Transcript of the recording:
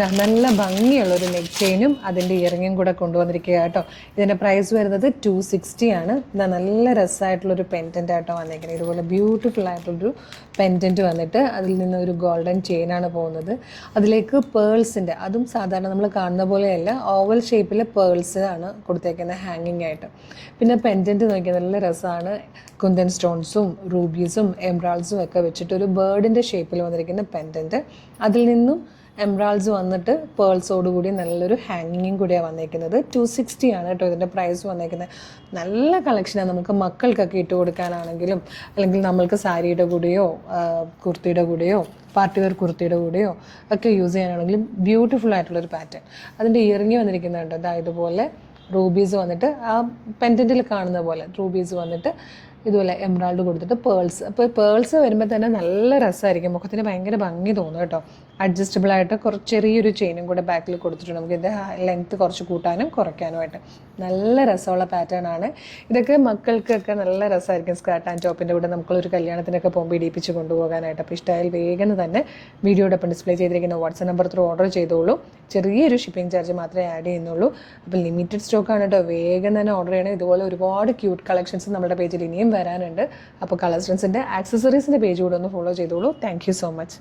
നല്ല ഭംഗിയുള്ളൊരു നെക്ക് ചെയിനും അതിൻ്റെ ഇയറിങ്ങും കൂടെ കൊണ്ടുവന്നിരിക്കുക കേട്ടോ. ഇതിൻ്റെ പ്രൈസ് വരുന്നത് 260 ആണ്. നല്ല രസമായിട്ടുള്ളൊരു പെൻഡൻ്റ് ആട്ടോ വന്നിരിക്കുന്നത്. ഇതുപോലെ ബ്യൂട്ടിഫുൾ ആയിട്ടുള്ളൊരു പെൻഡൻറ്റ് വന്നിട്ട് അതിൽ നിന്ന് ഒരു ഗോൾഡൻ ചെയിനാണ് പോകുന്നത്. അതിലേക്ക് പേൾസിൻ്റെ, അതും സാധാരണ നമ്മൾ കാണുന്ന പോലെയല്ല, ഓവൽ ഷേപ്പിൽ പേൾസ് ആണ് കൊടുത്തേക്കുന്നത് ഹാങ്ങിങ് ആയിട്ട്. പിന്നെ പെൻഡൻറ്റ് നോക്കിയാൽ നല്ല രസമാണ്. കുന്തൻ സ്റ്റോൺസും റൂബീസും എംബ്രാൾസും ഒക്കെ വെച്ചിട്ട് ഒരു ബേർഡിൻ്റെ ഷേപ്പിൽ വന്നിരിക്കുന്ന പെൻഡൻറ്റ്, അതിൽ നിന്നും എംബ്രാൾസ് വന്നിട്ട് പേൾസോടുകൂടി നല്ലൊരു ഹാങ്ങിങ്ങും കൂടിയാണ് വന്നേക്കുന്നത്. 260 ആണ് കേട്ടോ ഇതിൻ്റെ പ്രൈസ് വന്നേക്കുന്നത്. നല്ല കളക്ഷനാണ്. നമുക്ക് മക്കൾക്കൊക്കെ ഇട്ട് കൊടുക്കാനാണെങ്കിലും അല്ലെങ്കിൽ നമ്മൾക്ക് സാരിയുടെ കൂടെയോ കുർത്തിയുടെ കൂടെയോ പാർട്ടി വെയർ കുർത്തിയുടെ കൂടെയോ ഒക്കെ യൂസ് ചെയ്യാനാണെങ്കിലും ബ്യൂട്ടിഫുൾ ആയിട്ടുള്ളൊരു പാറ്റേൺ. അതിൻ്റെ ഇയറിങ് വന്നിരിക്കുന്നുണ്ട്. അതായത് ഇതുപോലെ റൂബീസ് വന്നിട്ട് ആ പെൻഡൻറ്റിൽ കാണുന്ന പോലെ റൂബീസ് വന്നിട്ട് ഇതുപോലെ എംബ്രാൾഡ് കൊടുത്തിട്ട് പേൾസ്. അപ്പോൾ പേൾസ് വരുമ്പോൾ തന്നെ നല്ല രസമായിരിക്കും, മുഖത്തിന് ഭയങ്കര ഭംഗി തോന്നും കേട്ടോ. അഡ്ജസ്റ്റബിളായിട്ട് കുറച്ച് ചെറിയൊരു ചെയിനും കൂടെ ബാക്കിൽ കൊടുത്തിട്ടുണ്ട്. നമുക്ക് ഇതിൻ്റെ ലെങ്ത്ത് കുറച്ച് കൂട്ടാനും കുറയ്ക്കാനുമായിട്ട് നല്ല രസമുള്ള പാറ്റേൺ ആണ്. ഇതൊക്കെ മക്കൾക്കൊക്കെ നല്ല രസമായിരിക്കും. സ്കേർട്ട് ആൻഡ് ടോപ്പിൻ്റെ കൂടെ നമുക്കൊരു കല്യാണത്തിനൊക്കെ പോകുമ്പോൾ ഇടിപ്പിച്ച് കൊണ്ടുപോകാനായിട്ട്. അപ്പോൾ ഇഷ്ടമായാൽ വേഗം തന്നെ വീഡിയോടൊപ്പം ഡിസ്പ്ലേ ചെയ്തിരിക്കുന്ന വാട്സ്ആപ്പ് നമ്പർ ത്രൂ ഓർഡർ ചെയ്തോളൂ. ചെറിയൊരു ഷിപ്പിംഗ് ചാർജ് മാത്രമേ ആഡ് ചെയ്യുന്നുള്ളൂ. അപ്പോൾ ലിമിറ്റഡ് സ്റ്റോക്കാണ് കേട്ടോ, വേഗം തന്നെ ഓർഡർ ചെയ്യണം. ഇതുപോലെ ഒരുപാട് ക്യൂട്ട് കളക്ഷൻസ് നമ്മുടെ പേജിൽ ഇനിയും വരാനുണ്ട്. അപ്പോൾ കളക്ഷൻസിൻ്റെ ആക്സസറീസിൻ്റെ പേജ് കൂടെ ഒന്ന് ഫോളോ ചെയ്തോളൂ. Thank you so much.